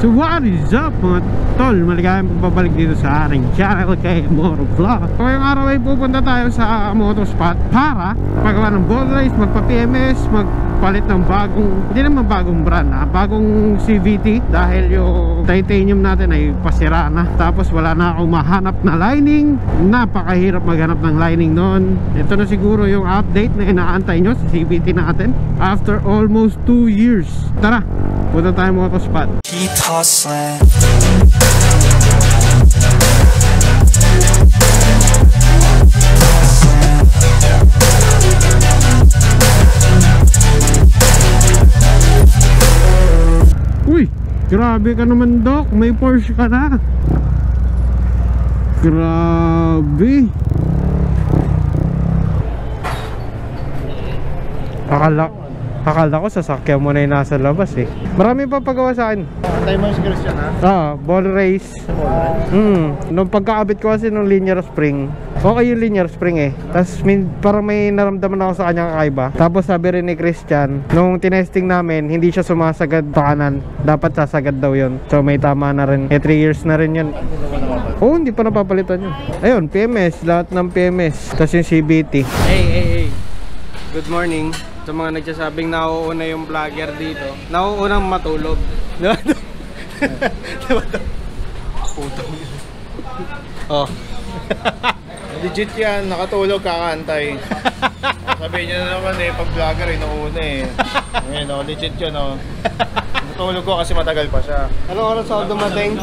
So what is up mga tol? Maligayang pagbabalik dito sa ating channel kay Motovlog. So ngayong araw ay pupunta tayo sa Motospot para magawa ng ball race, magpa-PMS, magpalit ng bagong, hindi naman bagong brand bagong CVT dahil yung titanium natin ay pasira na. Tapos wala na akong mahanap na lining. Napakahirap maghanap ng lining noon. Ito na siguro yung update na inaantay nyo sa CVT natin after almost 2 years. Tara, punta tayo Motospot. Keep hustling. Uy, grabe ka naman Doc, may Porsche ka na. Grabe. Akala ko sasakyan mo na yung nasa labas eh. Marami pa pagawa sa akin. Antay mo yung Christian ha? Ball race. Nung pagkaabit ko kasi ng linear spring, okay yung linear spring eh. Tapos parang may naramdaman ako sa kanyang kakaiba. Tapos sabi rin ni Christian, nung tinesting namin, hindi siya sumasagad sa kanan. Dapat sasagad daw yun. So may tama na rin. 3 years na rin yun. Oo, hindi pa napapalitan yun. Ayun, PMS. Lahat ng PMS. Tapos yung CVT. Hey. Good morning. Sa mga nagsasabing nauuna yung vlogger dito, nauunang matulog. Diba to? Putong. Oh. Legit yan, nakatulog kakantay. Sabihin nyo na naman eh, pag vlogger eh, nauna eh. Ngayon o, legit yun o. Natulog ko kasi matagal pa siya. Anong oras ako dumating?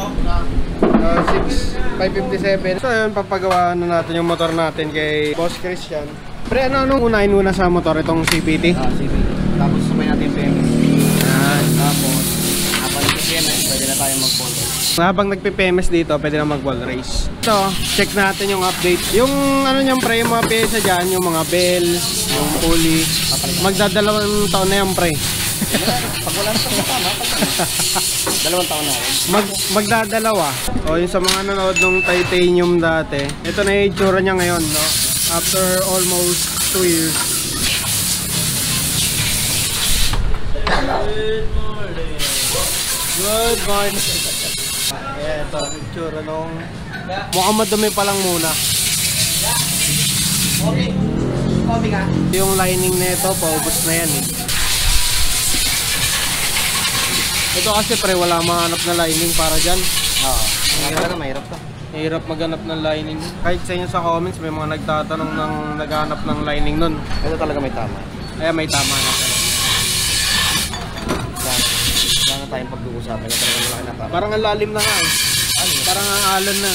5:57. So ayun, papagawa na natin yung motor natin kay Boss Christian. Pre, anong unahin muna sa motor itong CVT? CVT. Tapos sabay natin yung PMS. Tapos, habang PMS, pwede na tayo mag-ball race. Habang nagpi-PMS dito, pwede na mag-ball race. So, check natin yung update. Yung ano niyang pre, yung mga pyesa dyan, yung mga bell, yung pulley. Magdadalawang taon na yung pre. Pag wala na sa tama, 2 taon na rin. Magdadalawa. O, yung sa mga nanood ng titanium dati, ito na yung itsura niya ngayon, no? After almost 2 years. Good morning. Ito, itsura nung mukhang madumi pa lang muna. Yung lining nito, paubos na yan eh. Ito kasi pre, wala mahanap na lining para dyan. Mahirap to. Hirap maghanap ng lining. Kahit sa inyo sa comments, may mga nagtatanong ng naghanap ng lining nun. Ito talaga may tama. Ay, may tama na talaga. Wala na tayong pag-uusapan. Ito talaga malaki na tama. Parang ang lalim na nga eh. Parang ang alon na.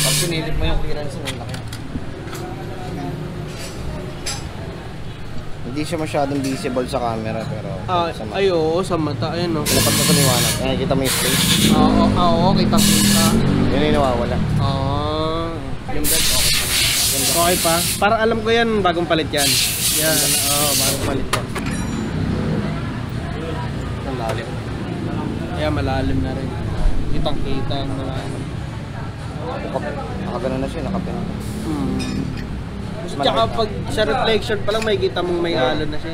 Pag pinilip mo yung clearance ng laki. Hindi siya masyadong visible sa camera pero sa mata. Ay oo, sa mata. Ayun o. Dapat na paliwanag. Kita mo yung space. Oo, kita. Yun yung nawawala. Yung belt okay pa. Okay pa? Para alam ko yan, bagong palit yan. Yan, bagong palit yan. Ang lalim. Kaya malalim na rin. Kitang-kita yung malalim. Nakagano na siya, nakapin. Tsaka pag sa reflection pa lang may kita mong may alon na siya.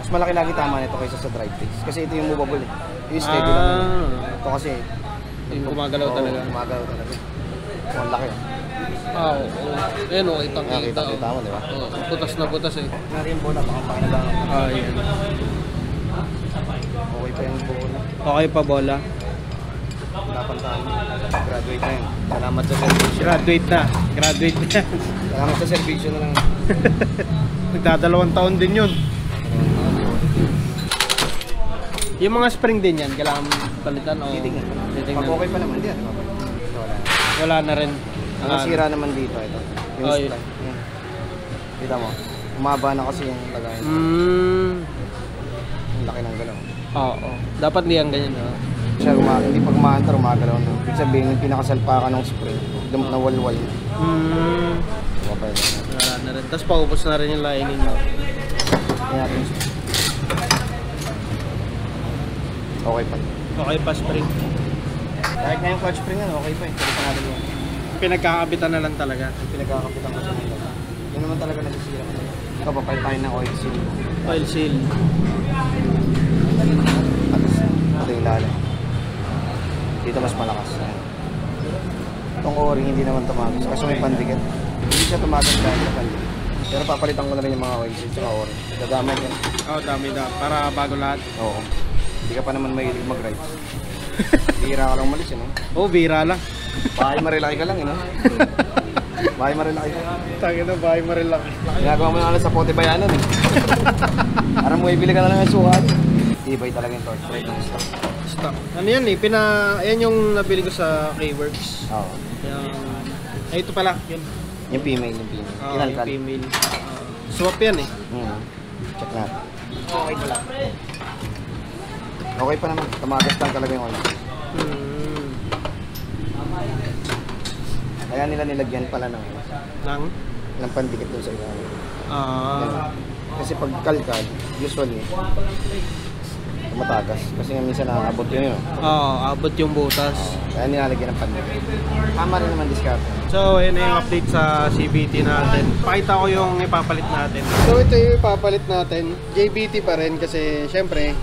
Mas malaki lagi tama nito kaysa sa drive face. Kasi ito yung movable eh. Yung steady lang. Ito kasi yung gumagalaw talaga. Gumagalaw talaga. Ang laki. Oo. Ayan o, kitang-kita. Kita mo, di ba? Putas na putas eh. Nari yung bola, baka pakilabangan. Yan. Okay pa yung bola. Okay pa bola. Napantahan mo. Graduate na yun. Salamat sa servisyo. Graduate na. Salamat sa servisyo na lang. Nagdadalawang taon din yun. Yung mga spring din yan, kailangan palitan o? Titingnan. Pag okay pa naman, diyan. Wala na rin. Ang sira naman dito, ito. Yung supply. Yan. Kita mo. Umaba na kasi yung lagayan. Ang laki ng galaw. Oo. Dapat di ang ganyan. Siya hindi pag umaantar, umagalaw na. Ibig sabihin, yung pinakasalpakan ng spring, nawalwal. Wala na rin. Tapos paubos na rin yung lining. Kaya natin yung okay pa. Okay pa spring. Kahit na yung clutch spring yan, okay pa eh. Pwede pa natin yun. Pinagkakabitan na lang talaga. Pinagkakapitan ko sa nila. Yun naman talaga nasisira. Ikaw pa tayo ng oil seal. Oil seal. Dito mas malakas. Itong O-ring hindi naman tumagas kasi may pandikit. Hindi siya tumagas dahil sa pandikit. Pero papalitan ko na rin yung mga oil seals at O-ring. Dadamay yan. Oo, dami na. Para bago lahat. Oo. Hindi ka pa naman mahilig mag-ride. Bira ka lang umalis, no? Oo, bira lang. Bahay marilaki ka lang, no? Bahay marilaki ka. Tangin na, bahay marilaki. Ginagawa mo na alas sa Pote Bayanan, eh. Para mo ibili ka na lang ng sukat. Tibay talaga yung torch ride ng stock. Stop. Ano yan eh, ayan yung nabili ko sa K-Works. Oo. Ay, ito pala, yun. Yung female. Yung Inalkal. female. Swap yan eh. Check natin. Okay pala. Okay pa naman. Tumagas lang talaga yung oil. Kaya nila nilagyan pala ng pandikit doon sa ilalim. Kasi pag kalkal, usually tumatagas. Kasi nga minsan nakakabot yun. Abot yung butas. Kaya nilalagyan ng pandikit. Tama rin naman discount. So, yun na yung update sa CVT natin. Pakita ko yung ipapalit natin. So, ito yung ipapalit natin. JBT pa rin kasi syempre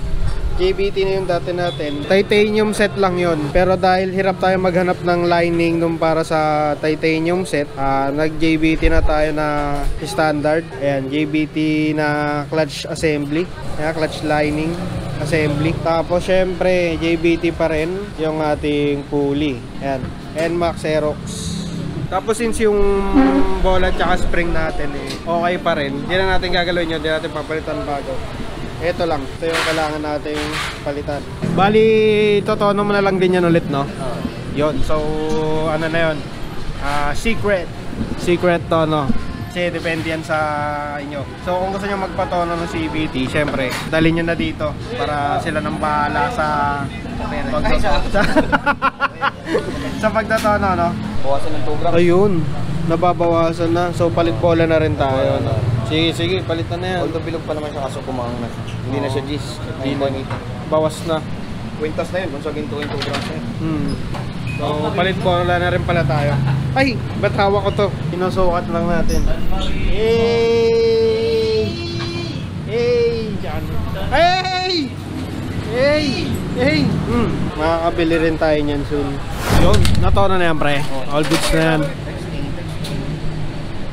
JBT na yung dati natin. Titanium set lang yun. Pero dahil hirap tayo maghanap ng lining nung para sa titanium set, nag-JBT na tayo na standard. Ayan, JBT na clutch assembly. Ayan, clutch lining assembly. Tapos syempre, JBT pa rin yung ating pulley. Ayan, NMAX Aerox. Tapos since yung bola at spring natin okay pa rin, hindi na natin gagalawin yun, hindi natin papalitan bago. Ito lang, ito yung kailangan nating palitan. Bali, totono mo na lang din yan ulit, no? Yun, so ano na yun? Secret tono. Kasi depende yan sa inyo. So kung gusto nyo magpatono ng CVT, syempre, dalhin nyo na dito para sila nang bahala sa sa pagtatono, no? Bawasan ng 2 grams. Ayun, nababawasan na. So palit bola na rin tayo, no? Sige, palitan na yan. Although bilog pa naman siya kaso kumahang na. Hindi na siya G's. Hindi na. Bawas na. Quintas na yun kung sa gintuin 2 grams na yun. So palit bola na rin pala tayo. Ay, ba't hawak ko to? Sinusukat lang natin. Makakabili rin tayo niyan soon. Yun, natono na yan, pre. All goods na yan.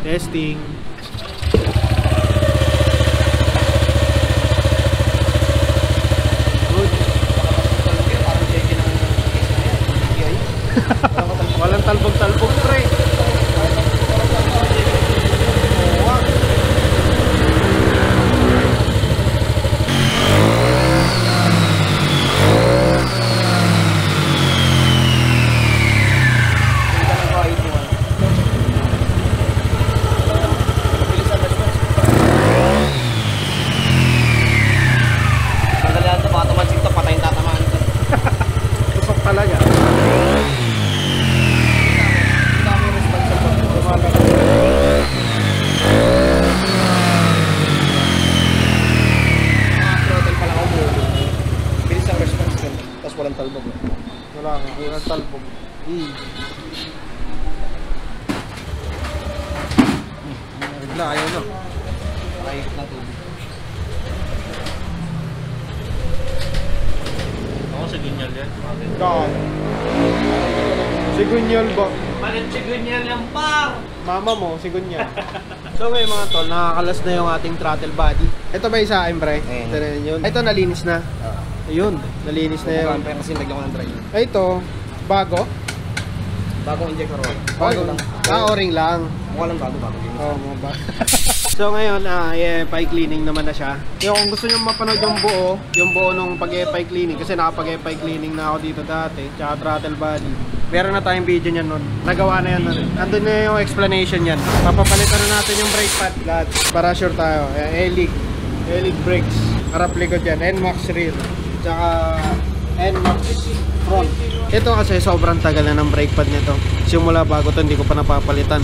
Testing. Walang talbog-talbog, pre. Tusok talaga. Walang talbog. Walang talbog. Regla, ayaw na. Nakahigit na tubig. Ako sa ginyal yan. God. Sigunyal ba? Palit si ginyal yan, par! Mama mo, sigunyal. So ngayon mga tol, nakakalas na yung ating throttle body. Ito ba yung sa akin, pre? Eh. Ito na yun. Ito nalinis na. Ayun, nalinis na yun. Kasi lagyan ko ng dry. Ito, bago. Bagong injector oil. Bago lang. O-ring lang. Mukha lang bago. Oo, mga ba. So ngayon, EFI cleaning naman na siya. Kaya kung gusto nyo mapanood yung buo nung pag-EFI cleaning, kasi nakapag-EFI cleaning na ako dito dati, tsaka throttle body. Meron na tayong video niyan nun. Nagawa na yan nun. Andun na yung explanation yan. Papapalitan na natin yung brake pad lahat para sure tayo. E-league brakes. Harap likod yan. NMAX rear. Tsaka NMAX front. Ito kasi sobrang tagal na ng brake pad nito. Simula bago to hindi ko pa napapalitan.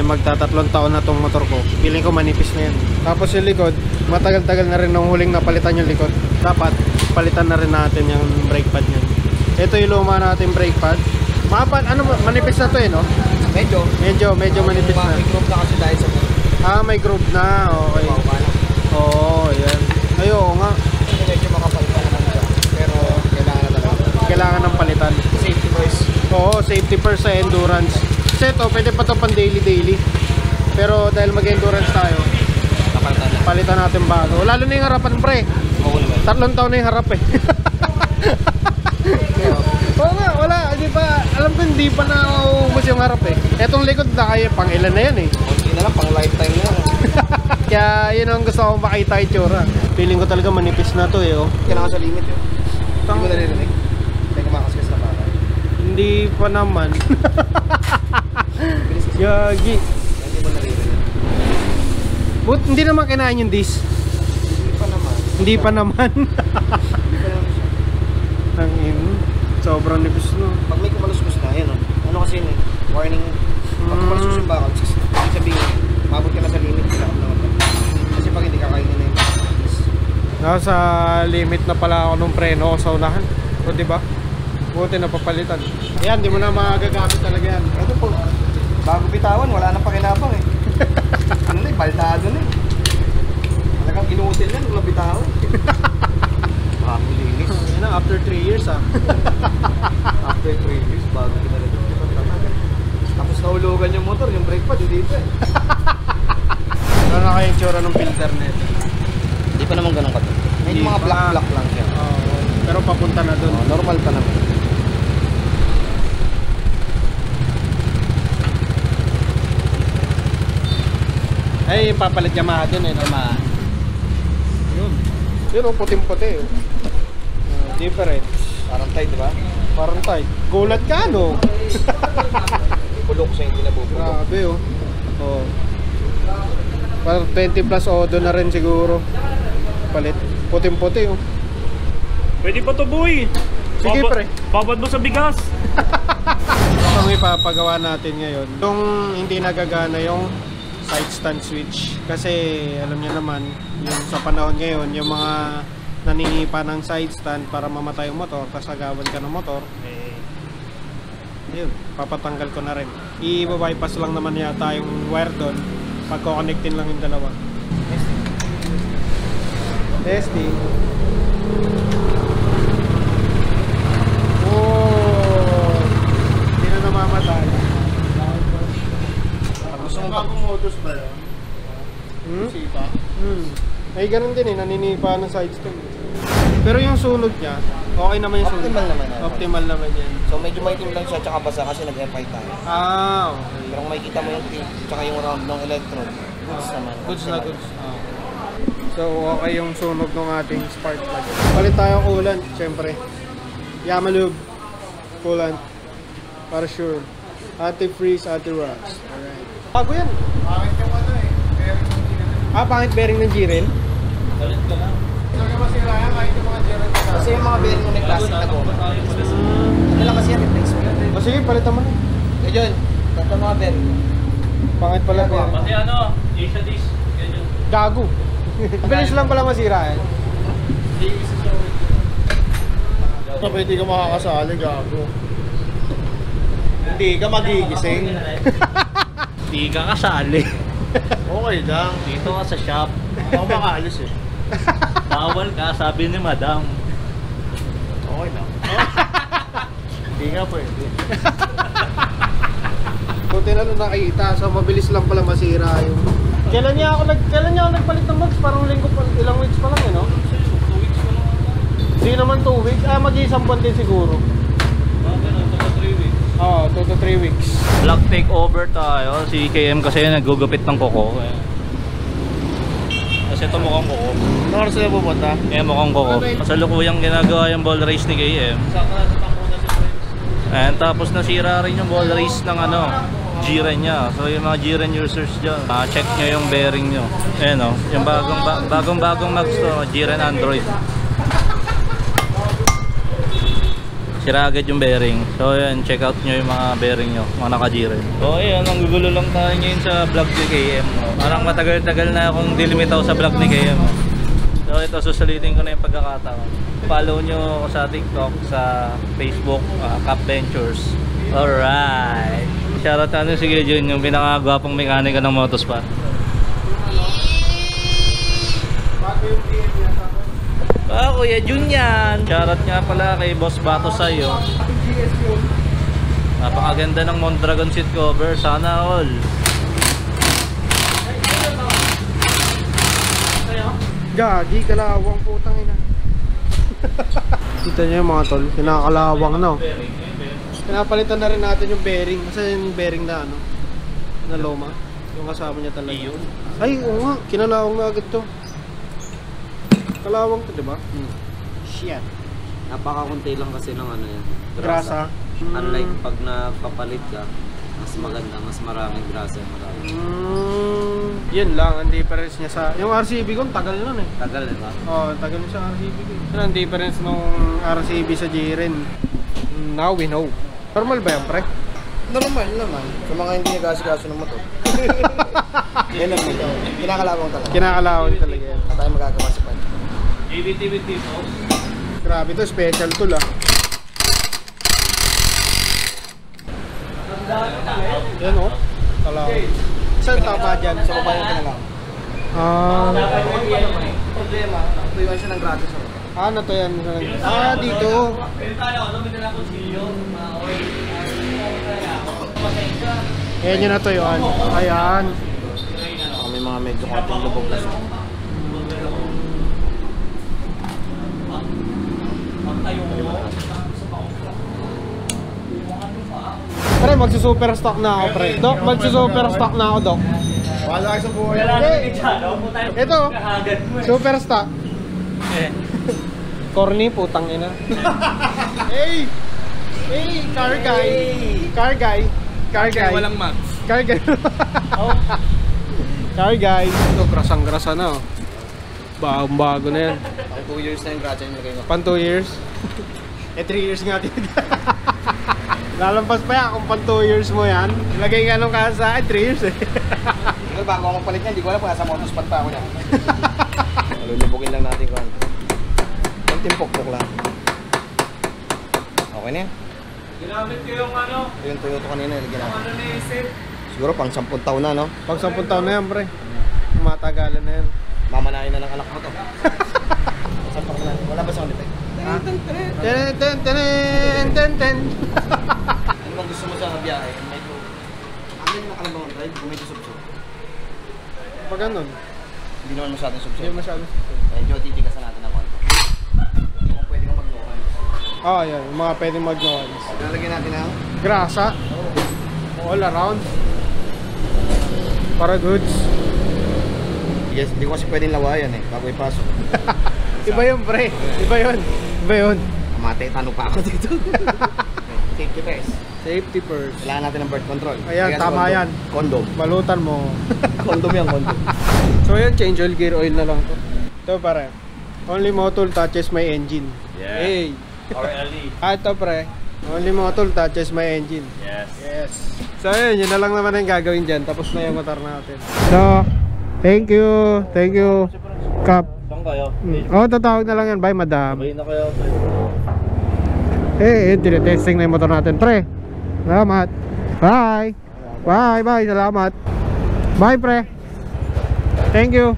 Magtatatlong taon na tong motor ko. Feeling ko manipis na yan. Tapos yung likod, matagal-tagal na rin nung huling napalitan yung likod. Dapat palitan na rin natin yung brake pad niyan. Ito yung luma natin brake pad. Manipis na to no? Medyo manipis na. May groove na kasi dahil sa may groove na. Okay. Oo, yan. Ay, oo nga. medyo makapal pa naman siya. Pero kailangan na talaga. Kailangan ng palitan. Kasi Oo, safety first sa endurance. Kasi ito, pwede pa ito pang daily. Pero dahil mag-endurance tayo, palitan natin bago. Lalo na yung harapan, pre. 3 taon na yung harap eh. Wala. Hindi pa, alam ko hindi pa na uubos yung harap eh. Etong likod na kaya pang ilan na yan eh. Hindi na lang, pang lifetime na yan. Kaya yun ang gusto kong makita yung tsura. Feeling ko talaga manipis na to eh. Oh. Kailangan sa limit yun. Hindi mo naririnig. May kumakaskas na para. Hindi pa naman. Yagi. Hindi mo naririnig. But hindi naman kinain yung disc. Hindi pa naman. Tangin. Sobrang nipis no. Pag may kumaluskus na, yan o. Ano kasi yun eh, warning. Pag kumaluskus yung bakal, ibig sabihin, mabot ka na sa limit, kailangan naman. Kasi pag hindi kakainin na yun. Nasa limit na pala ako nung preno sa unahan. O diba? Buti na papalitan. Yan, di mo na magagamit talaga yan. Ito po, bago bitawan, wala nang pakinabang eh. Ano na eh, baldado na eh. Talagang inuutil yan, wala bitawan. Linis. Yan na, after 3 years ah. After 3 years, bago kinalagot. Tapos nahulugan yung motor, yung brake pad, dito eh. Ano na kayo yung tsura ng filter nito? Hindi pa naman ganun kato. May mga black lang siya. Pero papunta na dun. Normal pa naman. Ay, papalit Yamaha dun eh. Yamaha. Yun o, puting-puti. Different. Parang tight, di ba? Parang tight. Gulat ka, no? Pulok siya, hindi nabubulok. Grabe, oh. Oh. Parang 20 plus odo na rin siguro. Palit. Puting-puti, oh. Pwede pa to, boy. Sige, pre. Babad mo sa bigas. Ito ang ipapagawa natin ngayon. Yung hindi nagagana yung side stand switch. Kasi, alam niyo naman, yung sa panahon ngayon, yung mga naninipa ng side stand para mamatay yung motor, tapos agawan ka ng motor, yun, papatanggal ko na rin. I-bypass lang naman yata yung wire doon, pagko-connectin lang yung dalawa. Testing. Oh, hindi na namamatay. Gusto mo bagong modus ba yun? Sipa? Ay, ganun din eh, naninipa ng side stand. Pero yung sunod niya, okay naman yung sunod. Optimal naman. Optimal naman yan. So medyo maitim lang siya, tsaka basa kasi nag-FI tayo. Okay. Pero kung makikita mo yung tip, tsaka yung round ng electrode, goods naman. Goods na goods. So, okay yung sunog ng ating spark plug. Palit tayo coolant, syempre. Yamalube coolant. Para sure. Anti-freeze, anti-rust. Alright. Bago yan. Bakit yung ano eh? Bearing yung ginagawa. Pangit bearing ng G-Rail? Galit ka lang. Sabi masira yan, kahit yung mga Gerald na Kasi yung mga bearing ng plastic na goma. Ano lang kasi yan, replacement. O sige, palitan mo na. Eh John, tata mga bearing. Pangit pala bearing. Pati ano, Asia Dis. Ganyan. Gago. Bilis lang pala masira eh. Sabi, hindi ka makakasali, gago. Hindi ka magigising. Di ka kasali. Okay lang. Dito ka sa shop. Ako makaalis eh. Bawal ka, sabi ni madam. Okay lang. Hindi nga pwede. Buti na nung nakita, so mabilis lang pala masira yung... Kailan niya ako nagpalit ng box? Parang linggo pa, ilang weeks pa lang eh, no? 2 weeks ko lang. Hindi naman 2 weeks. Mag-iisang buwan din siguro. Ganun, 3 weeks. Oo, 2 to 3 weeks. Vlog takeover tayo. Si KM kasi nagugupit ng kuko. Kasi ito mukhang kuko. Ano oras sila pupunta? Mukhang kuko. Kasalukuyang ginagawa yung ball race ni KM. And tapos nasira rin yung ball race ng ano, G-Ren niya. So yung mga G-Ren users dyan, check nyo yung bearing nyo. Ayan o, yung bagong Max to, G-Ren Android. Sira agad yung bearing. So ayan, check out nyo yung mga bearing nyo, mga naka-G-Ren. So ayan, ang gugulo lang tayo ngayon sa vlog ni KM. Parang matagal-tagal na akong dilimitaw sa vlog ni KM. So ito, susulitin ko na yung pagkakataon. Follow nyo ako sa TikTok, sa Facebook, Cap Ventures. Alright! Shoutout natin si Jun, yung pinakagwapong mekanika ng Motospot. Bago yung PM niya sa Kuya Jun yan! Shoutout nga pala kay Boss Bato sa'yo. GS yun. Napakaganda ng Mondragon seat cover. Sana all. Gagi, kalawang putang ina. Kita niyo yung mga tol, kinakalawang no. Pinapalitan na rin natin yung bearing. Kasi yung bearing na ano, na loma. Yung kasama niya talaga. Ay, oo nga, kinalawang na agad to. Kalawang to, diba? Shit. Napakakunti lang kasi ng ano yan. Grasa. Unlike pag nagpapalit ka, mas maganda, mas maraming grasa yung marami. Yun lang, ang difference niya sa... Yung RCB ko, tagal nun eh. Tagal ba? Oo, tagal nun sa RCB ko. Yun ang difference nung RCB sa Jiren. Now we know. Normal ba yan, pre? Normal naman. Sa mga hindi nag-asikaso ng motor. Yan ang motor. Kinakalawang talaga. Kinakalawang talaga yan. Wala tayong magagawa sa pan. GBT with dito. Grabe to, special tool ah. Yan o, kalawang. Saan tama dyan? Sa baba yung kinalawang. Problema, tuyuan siya ng grado sa motor. Ano to yan? Dito. Ayan yun na to yun. Ayan. May mga medyo konting lubog na siya. Pre, magsusuper stock na ako, pre. Dok, magsusuper stock na ako, Dok. Wala kayo sa buhay. Ito, super stock. Corny, putang ina. Hey! Hey, car guy. Car guy. Car guy. Walang max. Car guy. Car guy. Ito, grasang-grasa na. Oh. Bagong-bago na yan. Ako 2 years na yung grado yung lagay mo. Pan 2 years? 3 years nga din. Lalampas pa yan kung pan 2 years mo yan. Lagay nga nung kasa sa akin, 3 years eh. Ito, bago ako palit niya, hindi ko alam kung nasa motospot pa ako niya. Lulubugin lang natin kung ano. Konting pokpok lang. Okay na yan. Ginamit ko yung ano? Ito yung Toyota kanina, nilagyan natin. Ano naisip? Siguro pang 10 taon na, no? Pag 10 taon na yan, pre. Matagalan na yan. Mamanahin na ng anak mo to. Sampak na. Wala ba sound effect? Ten. Ano bang gusto mo sa biyahe? Medyo... Ano yung nakalabang drive? Kung medyo subsub. Pag ganun, Hindi naman masyadong subsub. hindi masyado. Medyo titigasan natin ng konti. Kung pwede kang mag-local. Yan. Yung mga pwedeng mag-nuance. Lalagyan natin ang... Grasa. All around. Para goods. Yes, hindi ko kasi pwedeng lawayan eh, bago ipasok. Iba yun, pre. Iba yun. Kamate, tanong pa ako dito. Safety first. Safety first. Kailangan natin ng birth control. Ayan, Kaya tama condom. yan. Condom. Balutan mo. Condom yan, condom. So yun, change oil, gear oil na lang to. Ito pare. Only motor touches my engine. Yeah. Hey. RLE. Ito pre. Only motor touches my engine. Yes. Yes. So yun na lang naman ang gagawin dyan. Tapos na yung motor natin. So, thank you. Thank you. Kap. Saan kayo? Tatawag na lang yan. Bye, madam. Sabay na kayo. Tinitesting na yung motor natin, pre. Salamat. Bye. Bye. Salamat. Bye, pre. Thank you.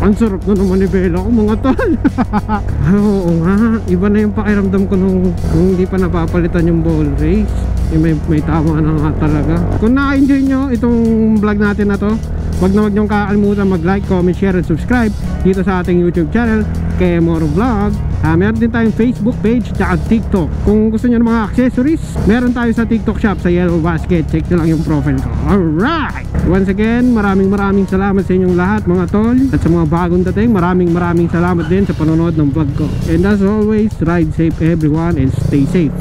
Ang sarap na naman ni Bella ko, mga tol. Oo nga, iba na yung pakiramdam ko nung hindi pa napapalitan yung ball race. May tama na nga talaga. Kung na-enjoy nyo itong vlog natin na to, wag nyong kakalimutan mag-like, comment, share, and subscribe dito sa ating YouTube channel, KMoro Vlog. Meron din tayong Facebook page at TikTok. Kung gusto nyo ng mga accessories, meron tayo sa TikTok shop sa Yellow Basket. Check nyo lang yung profile ko. Alright! Once again, maraming salamat sa inyong lahat, mga tol. At sa mga bagong dating, maraming salamat din sa panonood ng vlog ko. And as always, ride safe everyone and stay safe.